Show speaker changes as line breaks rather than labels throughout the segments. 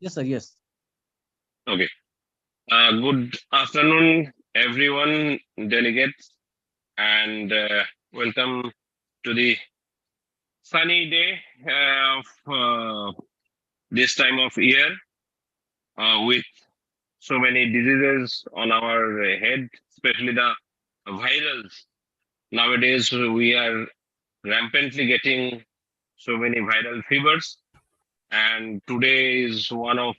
Yes, sir. Yes.
Okay. Good afternoon, everyone, delegates, and welcome to the sunny day of this time of year with so many diseases on our head, especially the virals. Nowadays, we are rampantly getting so many viral fevers, and today is one of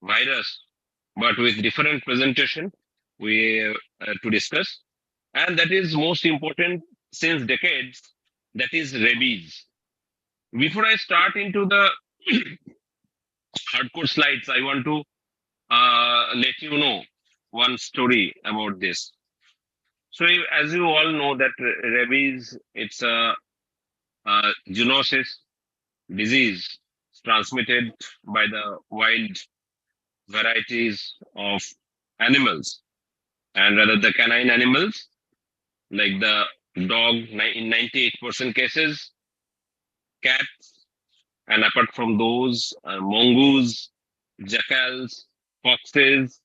virus, but with different presentation we to discuss, and that is most important since decades. That is rabies. Before I start into the hardcore slides, I want to let you know one story about this. So, as you all know, that rabies it's a zoonosis disease transmitted by the wild varieties of animals, and rather the canine animals like the dog in 98% cases, cats, and apart from those, mongoose, jackals, foxes,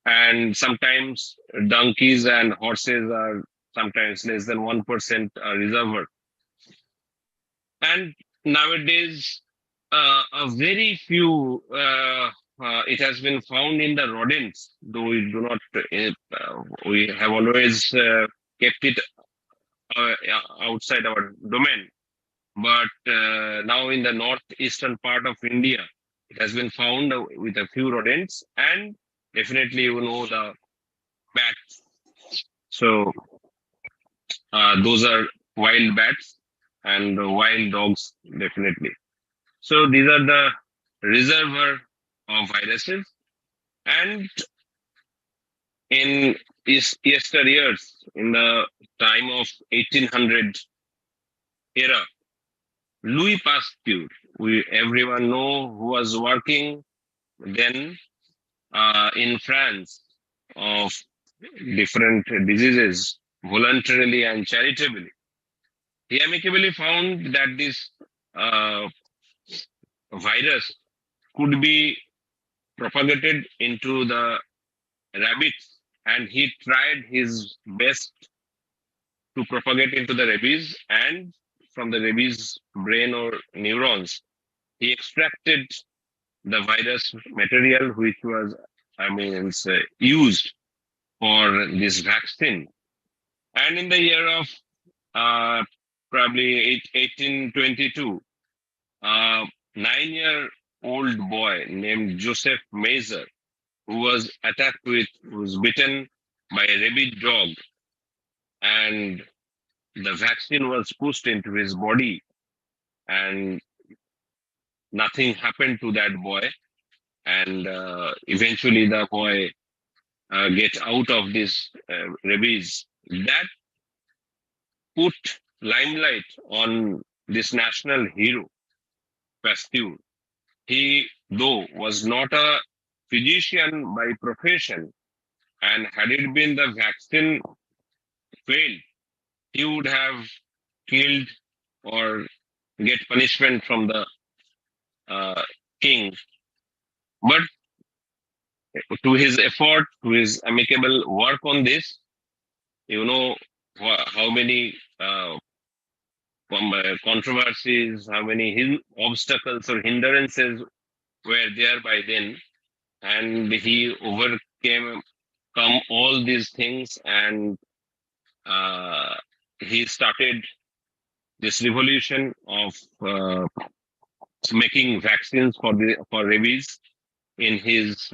and sometimes donkeys and horses are sometimes less than 1% reservoir. And nowadays, a very few, it has been found in the rodents, though we do not, we have always kept it outside our domain. But now in the northeastern part of India, it has been found with a few rodents, and definitely you know the bats. So those are wild bats and wild dogs, definitely. So these are the reservoir of viruses. And in yesteryears, in the time of 1800 era, Louis Pasteur, we everyone know who was working then in France of different diseases voluntarily and charitably. He amicably found that this uh, virus could be propagated into the rabbits, and he tried his best to propagate into the rabies, and from the rabies brain or neurons, he extracted the virus material which was, I mean, used for this vaccine. And in the year of uh, probably 1822, a 9-year-old boy named Joseph Mazer, who was attacked with, who was bitten by a rabid dog, and the vaccine was pushed into his body, and nothing happened to that boy. And eventually, the boy get out of this rabies. That put limelight on this national hero, Pasteur. He, though, was not a physician by profession, and had it been the vaccine failed, he would have killed or get punishment from the uh, king. But to his effort, to his amicable work on this, you know how many controversies, how many obstacles or hindrances were there by then, and he overcame come all these things, and uh, he started this revolution of making vaccines for the for rabies in his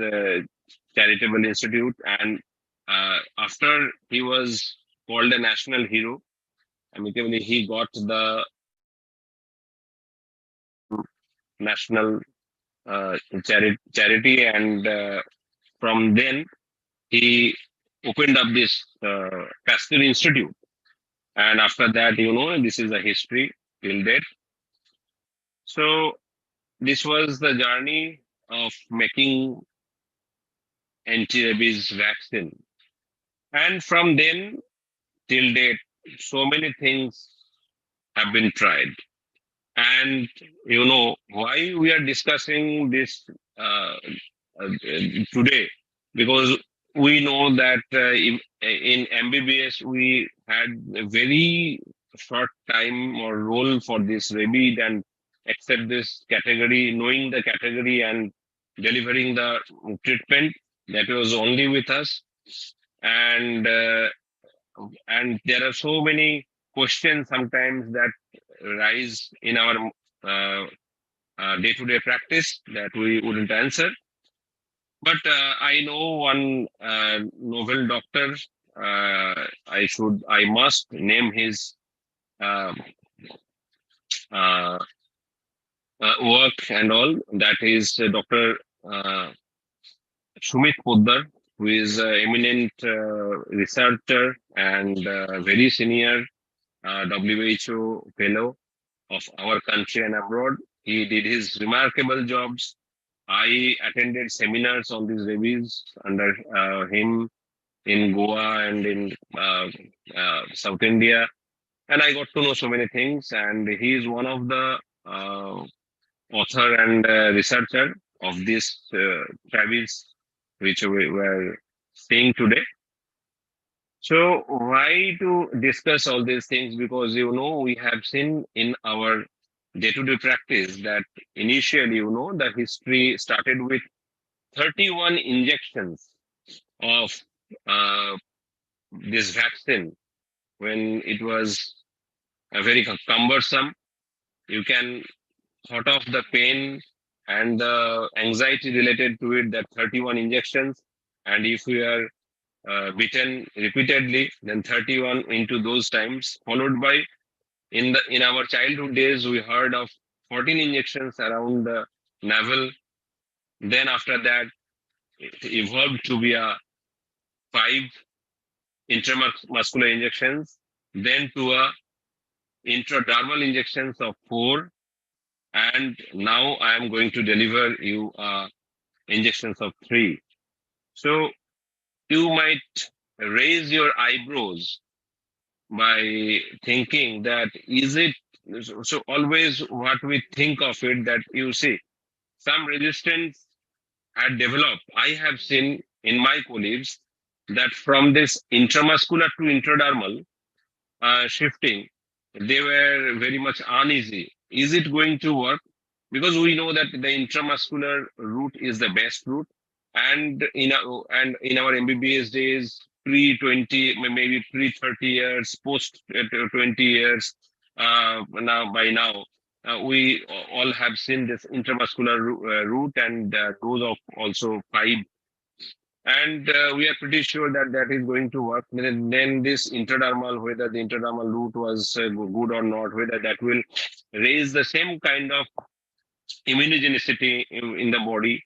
charitable institute. And after he was called a national hero, amicably he got the national charity, and from then he opened up this Pasteur Institute. And after that, this is a history till date. So this was the journey of making anti-rabies vaccine. And from then till date, so many things have been tried. And you know why we are discussing this uh, today? Because we know that in MBBS we had a very short time or role for this rabbit and accept this category, knowing the category and delivering the treatment. That was only with us. And there are so many questions sometimes that rise in our uh, day-to-day practice that we wouldn't answer. But I know one novel doctor. I must name his uh, uh, work and all. That is Dr. Uh, Sumit Poddar, who is an eminent researcher and very senior WHO fellow of our country and abroad. He did his remarkable jobs. I attended seminars on these reviews under him in Goa and in South India, and I got to know so many things. And he is one of the uh, author and researcher of this Travis, which we were seeing today. So why to discuss all these things? Because we have seen in our day-to-day practice that initially, the history started with 31 injections of uh, this vaccine when it was very cumbersome. You can thought of the pain and the anxiety related to it, that 31 injections. And if we are bitten repeatedly, then 31 into those times, followed by in our childhood days, we heard of 14 injections around the navel. Then after that, it evolved to be a 5 intramuscular injections, then to a intradermal injections of 4, and now I am going to deliver you injections of 3. So you might raise your eyebrows by thinking that is it so always what we think of it, that you see some resistance had developed. I have seen in my colleagues that from this intramuscular to intradermal shifting, they were very much uneasy. Is it going to work? Because we know that the intramuscular route is the best route, and in our MBBS days, pre 20, maybe pre 30 years, post 20 years, by now. We all have seen this intramuscular route and those of also 5, and we are pretty sure that that is going to work. Then this intradermal, whether the intradermal route was good or not, whether that will raise the same kind of immunogenicity in the body.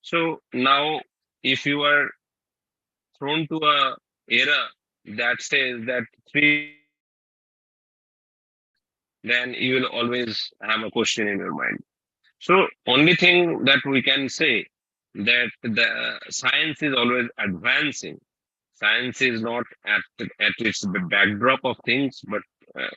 So now, if you are thrown to a era that says that 3, then you will always have a question in your mind. So only thing that we can say, that the science is always advancing. Science is not at its backdrop of things, but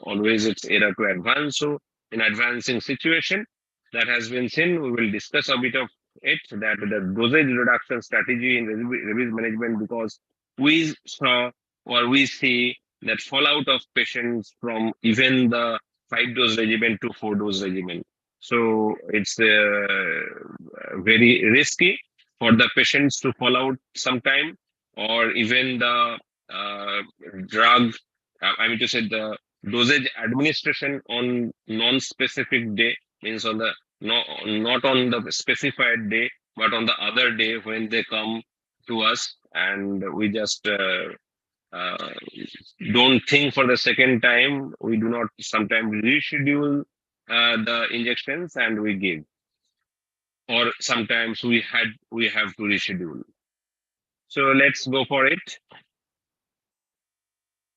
always its era to advance. So in advancing situation that has been seen, we will discuss a bit of it, that the dosage reduction strategy in rabies management, because we saw or we see that fallout of patients from even the 5-dose regimen to 4-dose regimen. So it's very risky for the patients to fall out sometime, or even the uh, drug, I mean to say the dosage administration on non-specific day, means on the not on the specified day, but on the other day when they come to us, and we just uh, don't think for the second time. We do not sometimes reschedule the injections and we give, or sometimes we have to reschedule. So let's go for it.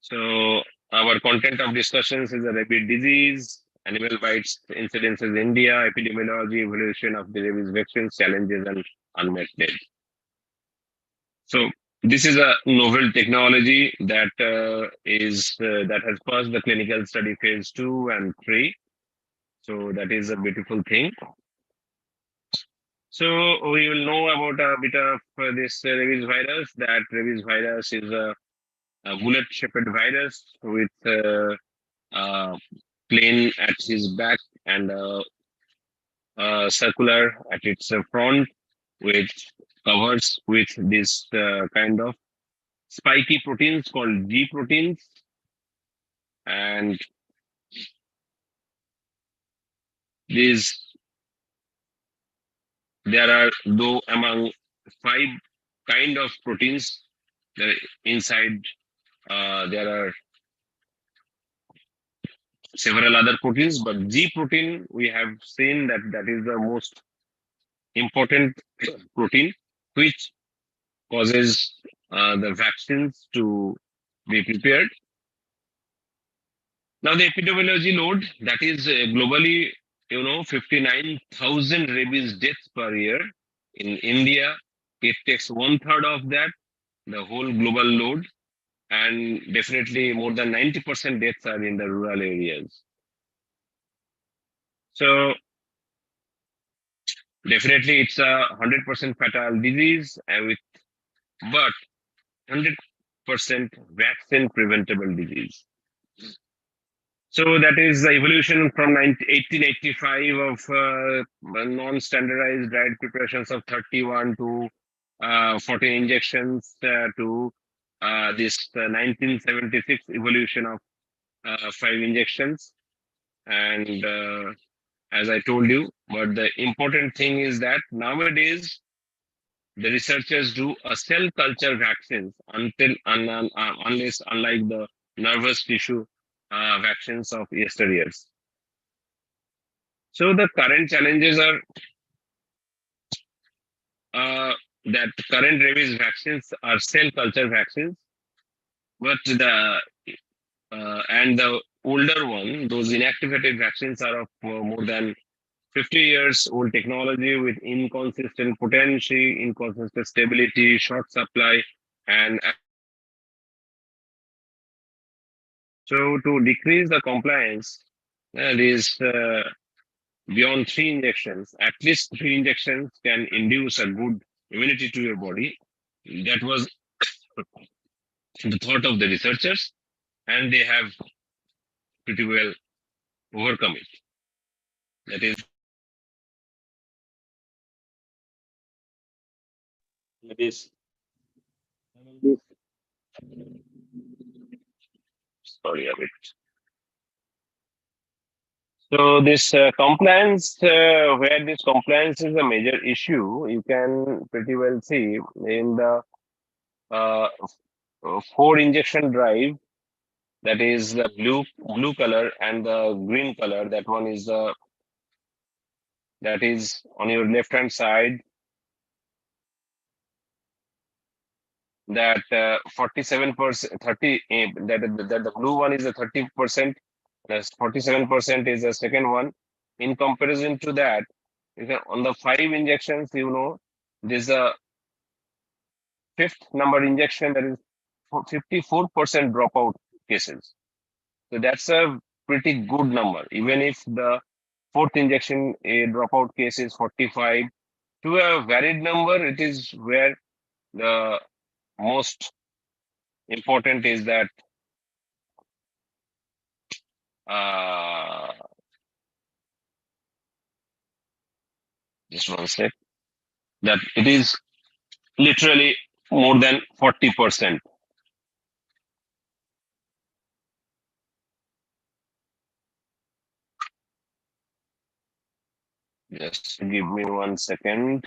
So our content of discussions is a rabies disease, animal bites incidences in India, epidemiology, evolution of the rabies vaccines, challenges and unmet need. So this is a novel technology that has passed the clinical study phase 2 and 3. So that is a beautiful thing. So we will know about a bit of this rabies virus. That rabies virus is a bullet-shaped virus with uh, plane at his back and circular at its front, which covers with this kind of spiky proteins called G proteins. And these, there are though among five kind of proteins that inside there are several other proteins, but G protein we have seen that that is the most important protein which causes the vaccines to be prepared. Now the epidemiology load, that is globally, 59,000 rabies deaths per year. In India, it takes one third of that, the whole global load, and definitely more than 90% deaths are in the rural areas. So definitely it's a 100% fatal disease, and with but 100% vaccine preventable disease. So that is the evolution from 1885 of non-standardized diet preparations of 31 to 14 injections to this 1976 evolution of 5 injections. And as I told you, but the important thing is that nowadays the researchers do a cell culture vaccines unless unlike the nervous tissue vaccines of yesteryears. So the current challenges are uh, that current rabies vaccines are cell culture vaccines, but the older one, those inactivated vaccines are of more than 50 years old technology with inconsistent potency, inconsistent stability, short supply, and so to decrease the compliance, these beyond 3 injections, at least 3 injections can induce a good immunity to your body. That was the thought of the researchers, and they have pretty well overcome it. That is, that is sorry a bit. So this compliance, where this compliance is a major issue, you can pretty well see in the 4 injection drive. That is the blue color and the green color. That one is the that is on your left hand side. That 47%, 30 that the blue one is the 30%. Plus 47% is the second one. In comparison to that, on the 5 injections, there's a fifth number injection that is 54% dropout cases. So that's a pretty good number. Even if the fourth injection a dropout case is 45, to a varied number, it is where the most important is that uh, just one sec, that it is literally more than 40%. Just give me 1 second.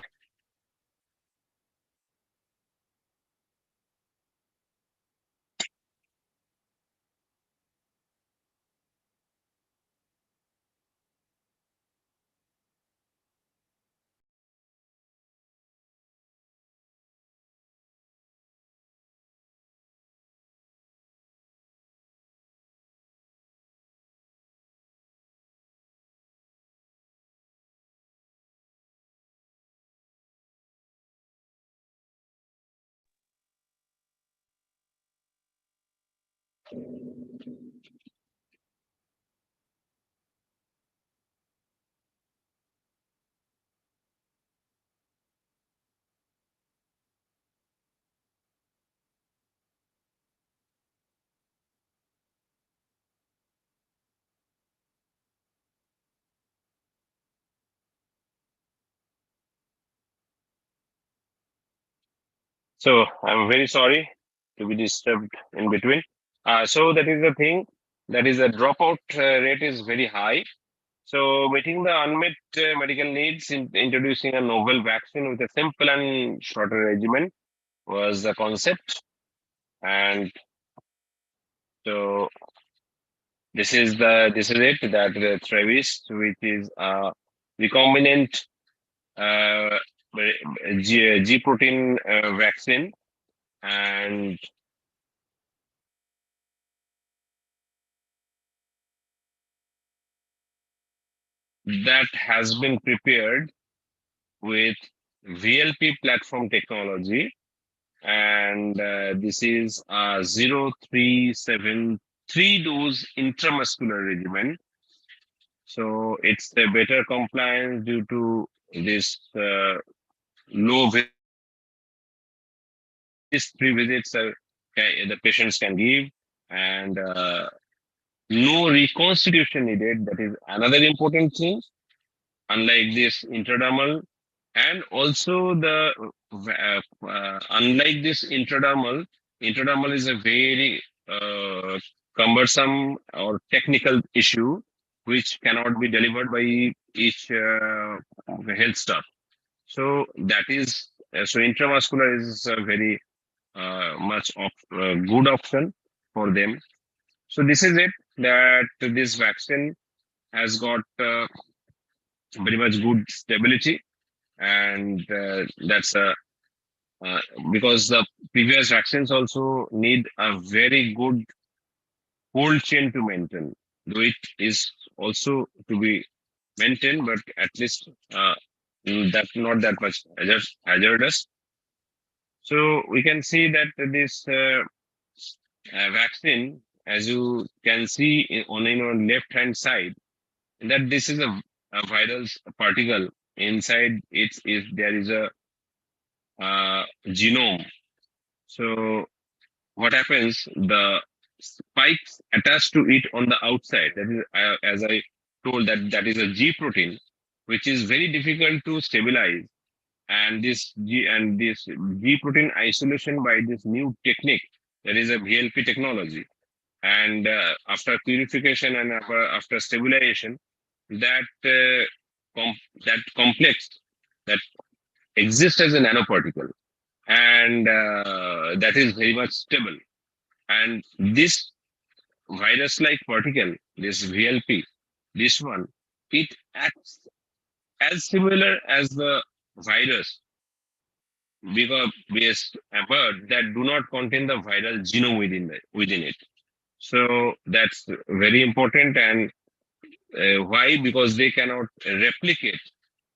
So I'm very sorry to be disturbed in between. So that is the thing. That is the dropout rate is very high. So meeting the unmet medical needs, introducing a novel vaccine with a simple and shorter regimen was the concept. And so this is it, that the Travis, which is a recombinant uh, G protein vaccine, and that has been prepared with VLP platform technology, and this is a 0373 dose intramuscular regimen. So it's a better compliance due to this low these three visits the patients can give, and no reconstitution needed. That is another important thing. Unlike this intradermal, and also the unlike this intradermal is a very cumbersome or technical issue which cannot be delivered by each health staff. So that is so intramuscular is a very much of good option for them. So this is it, that this vaccine has got very much good stability, and that's uh, because the previous vaccines also need a very good cold chain to maintain, though it is also to be maintained, but at least that not that much hazardous. So we can see that this vaccine, as you can see on your left hand side, that this is a viral particle. Inside it is there is a genome. So what happens? The spikes attached to it on the outside. That is, as I told, that is a G protein, which is very difficult to stabilize. And this G protein isolation by this new technique, that is a VLP technology, and after purification and after stabilization, that that complex that exists as a nanoparticle, and that is very much stable. And this virus-like particle, this VLP, this one, it acts as similar as the virus, because based but that do not contain the viral genome within it. So that's very important. And why? Because they cannot replicate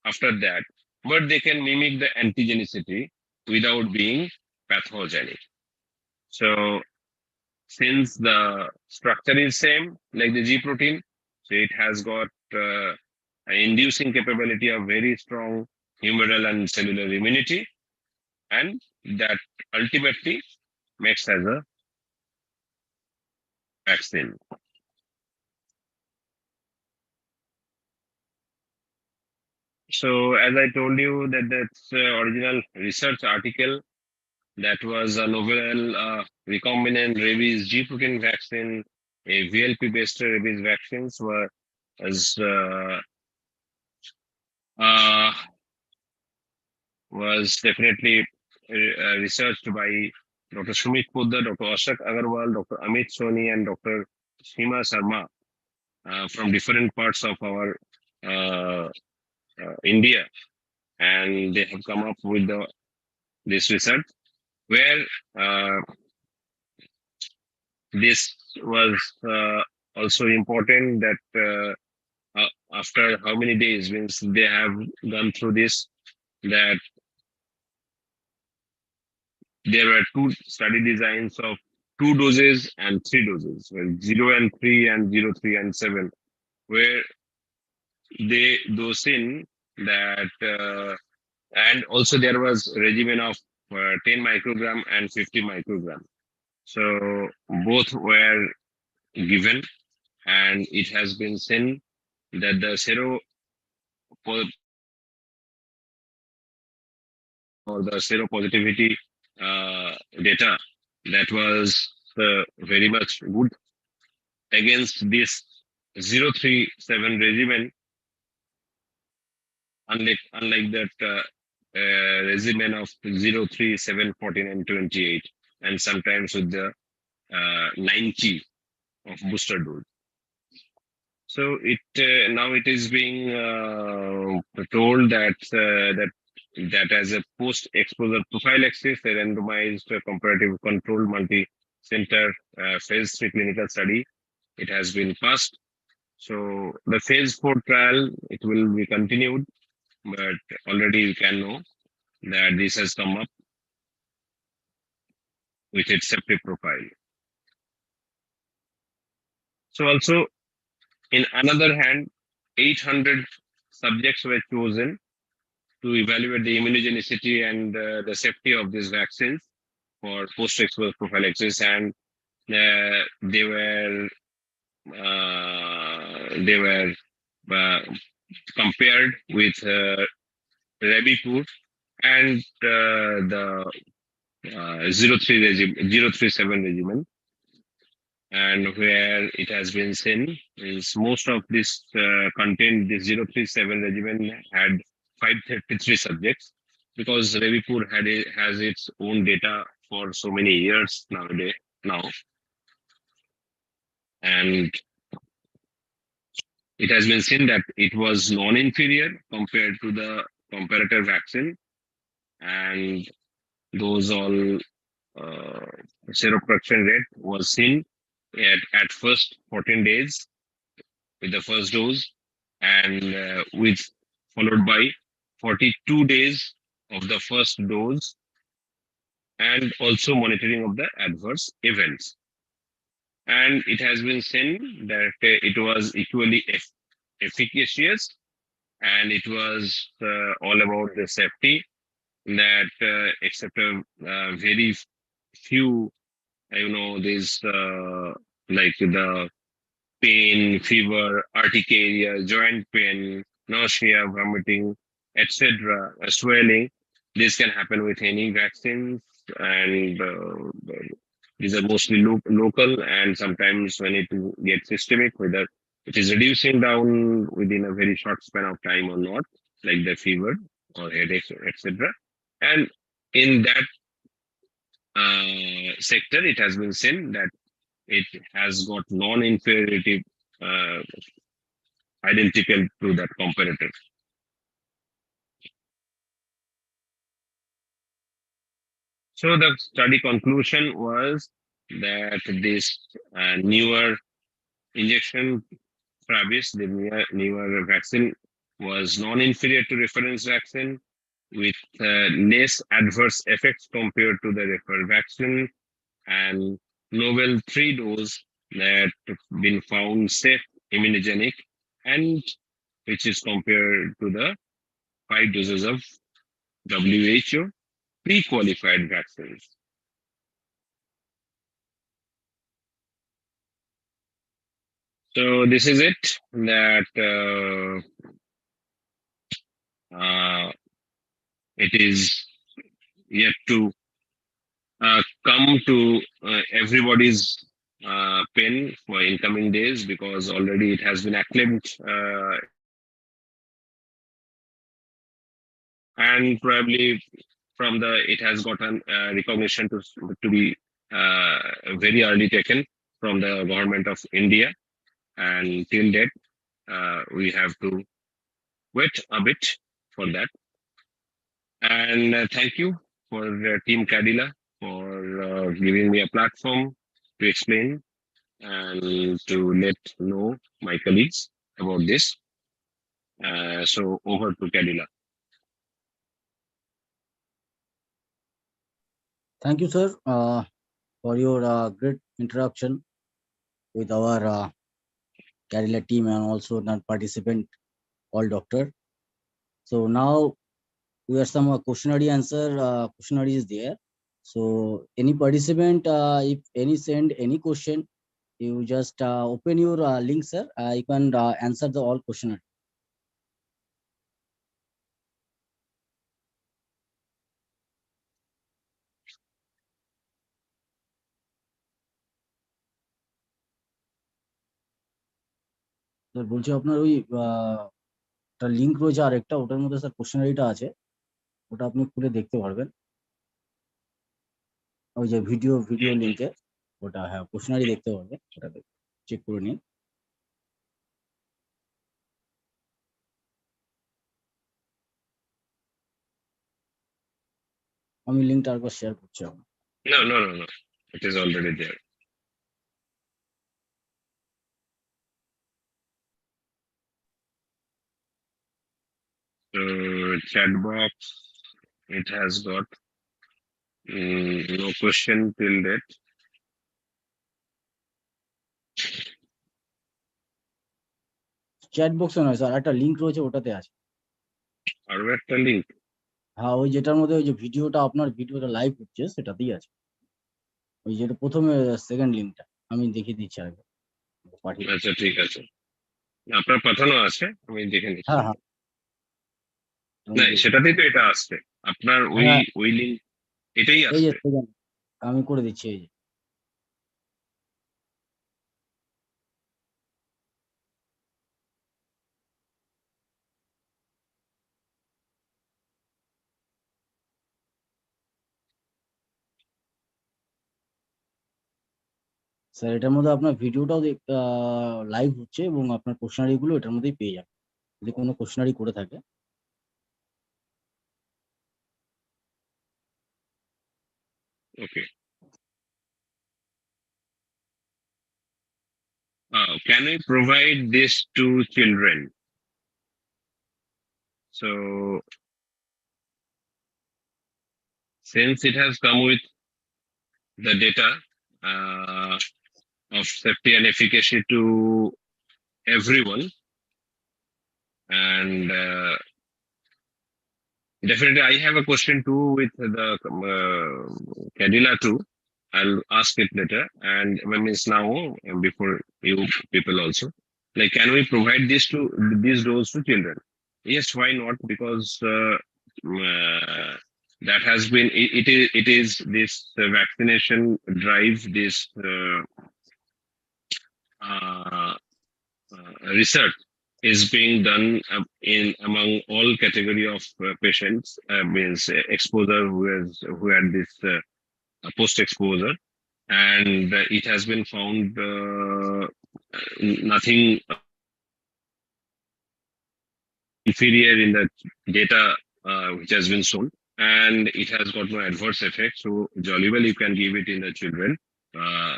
after that, but they can mimic the antigenicity without being pathogenic. So since the structure is same like the G protein, so it has got an inducing capability of very strong humoral and cellular immunity, and that ultimately makes as a vaccine. So as I told you, that's original research article, that was a novel recombinant rabies G protein vaccine, a VLP based rabies vaccines were as uh, was definitely researched by Dr. Sumit Poddar, Dr. Ashok Agarwal, Dr. Amit Soni, and Dr. Seema Sharma from different parts of our uh, India, and they have come up with this research where uh, this was also important, that after how many days, means they have gone through this, that there were two study designs of 2 doses and 3 doses, well, 0 and 3 and 0, 3 and 7, where they dose in that, and also there was regimen of 10 microgram and 50 microgram. So both were given, and it has been seen that the or the seropositivity data that was very much good against this 037 regimen, unlike that regimen of 037, 14, and 28, and sometimes with the 90 of booster dose. So now it is being told that as a post-exposure prophylaxis, a randomized comparative controlled multi-center phase 3 clinical study, it has been passed. So the phase 4 trial, it will be continued, but already you can know that this has come up with its safety profile. So also, in another hand, 800 subjects were chosen to evaluate the immunogenicity and the safety of these vaccines for post-exposure prophylaxis, and they were uh, compared with Rabipur and the 037 regimen, and where it has been seen is most of this content, this 037 regimen had 533 subjects, because Revipur has its own data for so many years now, and it has been seen that it was non-inferior compared to the comparator vaccine, and those all seroprotection rate was seen at first 14 days with the first dose, and with followed by 42 days of the first dose, and also monitoring of the adverse events. And it has been seen that it was equally efficacious, and it was all about the safety, that except very few, these like the pain, fever, urticaria, joint pain, nausea, vomiting, etc., swelling. This can happen with any vaccines, and these are mostly local, and sometimes when it gets systemic, whether it is reducing down within a very short span of time or not, like the fever or headaches, etc. And in that sector, it has been seen that it has got non-inferiority uh, identical to that comparator. So the study conclusion was that this newer injection, Travis, the newer vaccine, was non-inferior to reference vaccine, with less adverse effects compared to the reference vaccine, and novel 3-dose that been found safe, immunogenic, and which is compared to the 5 doses of WHO pre-qualified vaccines. So this is it, that it is yet to come to everybody's pen for incoming days, because already it has been acclaimed, and probably from it has gotten recognition to be very early taken from the government of India, and till date we have to wait a bit for that. And thank you for Team Cadila for giving me a platform to explain and to let know my colleagues about this. So over to Cadila.
Thank you, sir, for your great introduction with our Kerala team and also non-participant, all doctor. So now we have some questionnaire answer. Questionnaire is there. So any participant, if any send any question, you just open your link, sir. You can answer the all questionnaire. Sir বলছি আপনার ওই একটা link রয়েছে আরেকটা, ওটার মধ্যে sir কোশ্চেনারিটা আছে, ওটা আপনি খুলে দেখতে পারবেন। ওই যে ভিডিও লিঙ্কে ওটা, হ্যাঁ কোশ্চেনারি দেখতে পারবেন, ওটা চেক করে নিন। আমি লিঙ্কটা আরেকবার শেয়ার করছি আপনার।
No. It is already there. So chat box, it has got no question till date.
Chat বক্সে নয় স্যার, একটা লিঙ্ক রয়েছে ওটাতে আছে।
আরো একটা লিঙ্ক।
হ্যাঁ ওই যেটার মধ্যে ওই যে ভিডিওটা, আপনার ভিডিওটা লাইভ হচ্ছে সেটাতেই আছে, ওই যেটা প্রথমে সেকেন্ড লিঙ্কটা আমি দেখিয়ে দিচ্ছি আগে, পাঠিয়ে দিচ্ছি।
আচ্ছা ঠিক আছে, আপনার পাঠানো আছে, আমি দেখে নিচ্ছি।
হ্যাঁ হ্যাঁ আমি
না
দেখছি।
সেটাতেই তো এটা আসছে, আপনার ওই
হ্যাঁ
ওই লিঙ্ক এটাই
এই যে
আসছে।
সেকেন্ড, আমি করে দিচ্ছি এই যে। স্যার এটার মধ্যে আপনার ভিডিওটাও লাইভ হচ্ছে এবং আপনার কোশ্চেনারি গুলো এটার মধ্যেই পেয়ে যাবেন, যদি কোনো কোশ্চেনারি করে থাকে।
Okay. Can we provide this to children? So since it has come with the data of safety and efficacy to everyone, and definitely I have a question too with the Cadilla too. I'll ask it later, and when it's now before you people also. Like, can we provide these doses to children? Yes, why not? Because that has been it is this vaccination drive, this uh, research is being done in among all category of patients, means exposure who had this post exposure, and it has been found nothing inferior in the data which has been shown, and it has got no adverse effect. So jolly well you can give it in the children. Uh,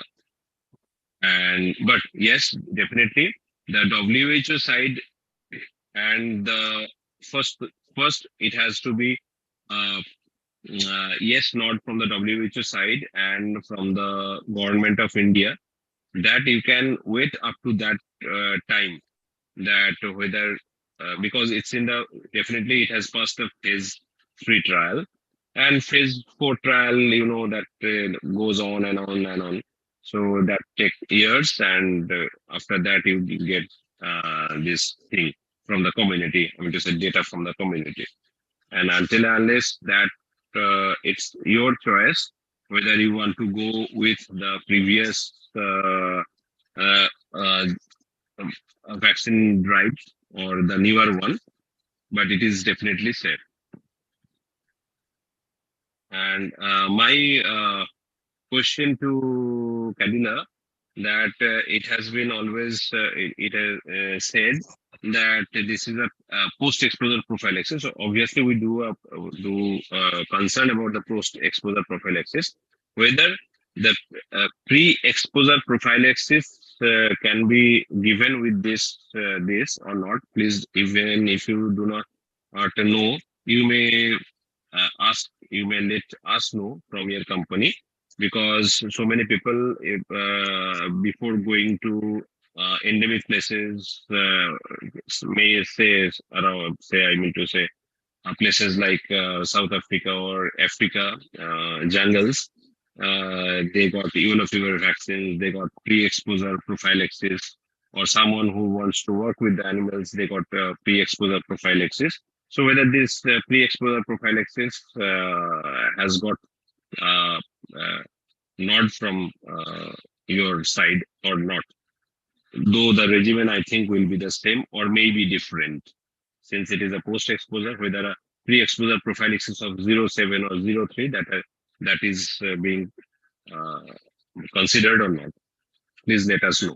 and but yes, definitely the WHO side, and the first it has to be yes, not from the WHO side and from the government of India, that you can wait up to that time, that whether because it's in the, definitely it has passed the phase 3 trial, and phase 4 trial, that goes on and on and on. So that take years, and after that you get this thing from the community, I mean to say data from the community. And until and unless that it's your choice whether you want to go with the previous uh, uh, vaccine drives or the newer one, but it is definitely safe. And my question to Kadila, that it has been always it has said that this is a post-exposure prophylaxis. So obviously we do concern about the post-exposure prophylaxis, whether the pre-exposure prophylaxis can be given with this or not. Please, even if you do not know, you may you may let us know from your company, because so many people, if, before going to endemic places, may say around, say, I mean to say, places like South Africa or Africa jungles, they got yellow fever vaccines, they got pre-exposure prophylaxis, or someone who wants to work with the animals, they got pre-exposure prophylaxis. So whether this pre-exposure prophylaxis has got uh, uh, nod from your side or not. though the regimen I think will be the same or maybe different, since it is a post-exposure, whether a pre-exposure prophylaxis of 0.7 or 0.3 that is being uh, considered or not. Please let us know.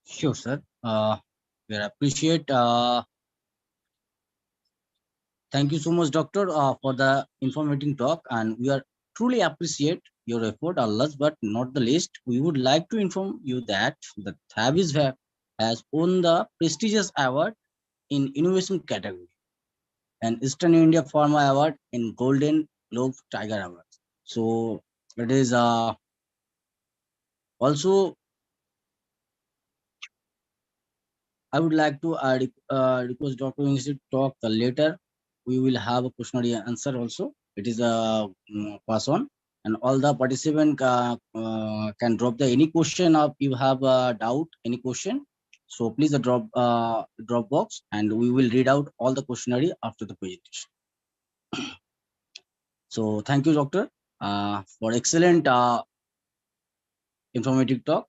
Sure, sir. We appreciate. Thank you so much, doctor, for the informative talk, and we are truly appreciate your effort. Last but not the least, we would like to inform you that the Thavis has won the prestigious award in innovation category and Eastern India Pharma Award in Golden Globe Tiger Award. So it is also I would like to request Dr. Wings to talk later. We will have a question and answer also. It is a pass on, and all the participant can drop the any question if you have a doubt, any question. So please drop box, and we will read out all the questionnaire after the presentation. So thank you, doctor, for excellent informative talk,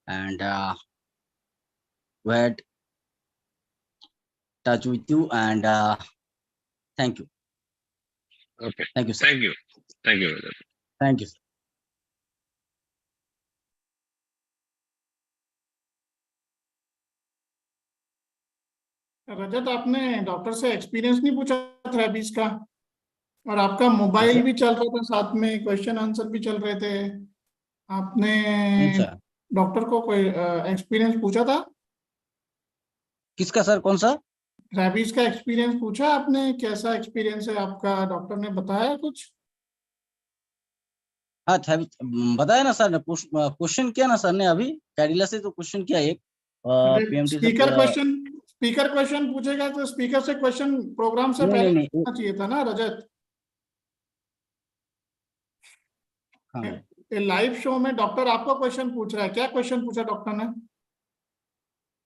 and we had touch with you, and thank you.
Okay.
Thank you, sir.
Thank you. Thank you.
Thank you, sir.
रजत, आपने doctor से experience नहीं पूछा therapies का, और आपका mobile भी चल रहा था, साथ में क्वेश्चन आंसर भी चल रहे थे। आपने डॉक्टर को कोई एक्सपीरियंस पूछा था?
किसका सर? कौन सा?
रैबीज का एक्सपीरियंस पूछा आपने? कैसा एक्सपीरियंस है आपका? डॉक्टर ने बताया कुछ?
हाँ, बताया ना सर ने, क्वेश्चन किया ना सर ने अभी कैडिला से, तो क्वेश्चन किया एक पीएमटी से।
स्पीकर क्वेश्चन पूछेगा तो स्पीकर से क्वेश्चन प्रोग्राम से पहले पूछना चाहिए था ना रजत। लाइव शो में डॉक्टर आपको क्वेश्चन पूछ रहा है, क्या क्वेश्चन पूछा डॉक्टर ने?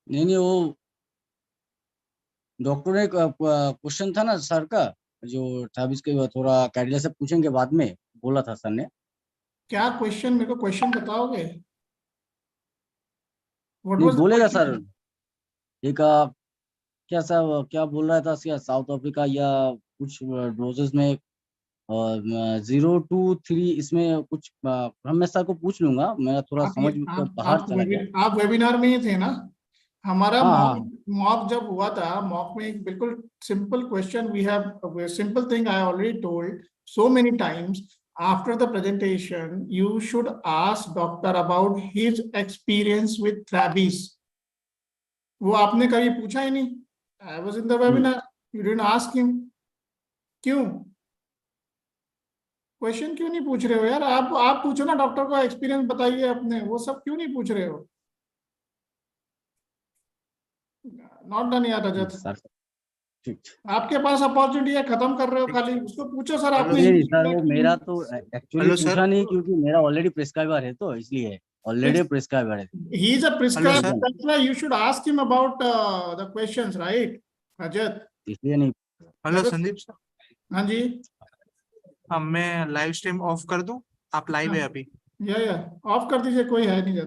नहीं, वो डॉक्टर ने क्वेश्चन था ना सर का, जो थाबिस के थोड़ा कैडिला से पूछेंगे बाद में, बोला था सर ने।
क्या क्वेश्चन? मेरे को क्वेश्चन बताओगे?
नहीं बोलेगा सर। एक क्या बोल रहा था, साउथ अफ्रीका या कुछ डोजेस में 0 to 3 इसमें कुछ, मैं सर को पूछ लूंगा, मेरा थोड़ा समझ बाहर चला गया।
आप वेबिनार में ही थे ना? हमारा मॉक जब हुआ था, मॉक में एक बिल्कुल simple question, we have simple thing I already told so many times after the presentation, you should ask doctor about his experience with rabies. वो आपने कभी पूछा ही नहीं। I was in the webinar, you didn't ask him. क्यों? Question क्यों नहीं पूछ रहे हो यार? आप पूछो ना डॉक्टर को, एक्सपीरियंस बताइए अपने, वो सब क्यों नहीं पूछ रहे हो? नॉट डन यार रजत, आपके पास अपॉर्चुनिटी है, खत्म कर रहे हो खाली। उसको पूछो सर आपने।
सर वो मेरा तो एक्चुअली पूछा नहीं, क्योंकि मेरा ऑलरेडी प्रिस्क्राइबर है, तो इसलिए ऑलरेडी प्रिस्क्राइबर है।
He is a prescriber, that's why you should ask him about the questions, right Rajat?
इसलिए नहीं।
Hello Sandeep sir.
हाँ जी।
मैं लाइव स्ट्रीम ऑफ कर दूं? आप लाइव है अभी?
या ऑफ कर दीजिए, कोई है नहीं।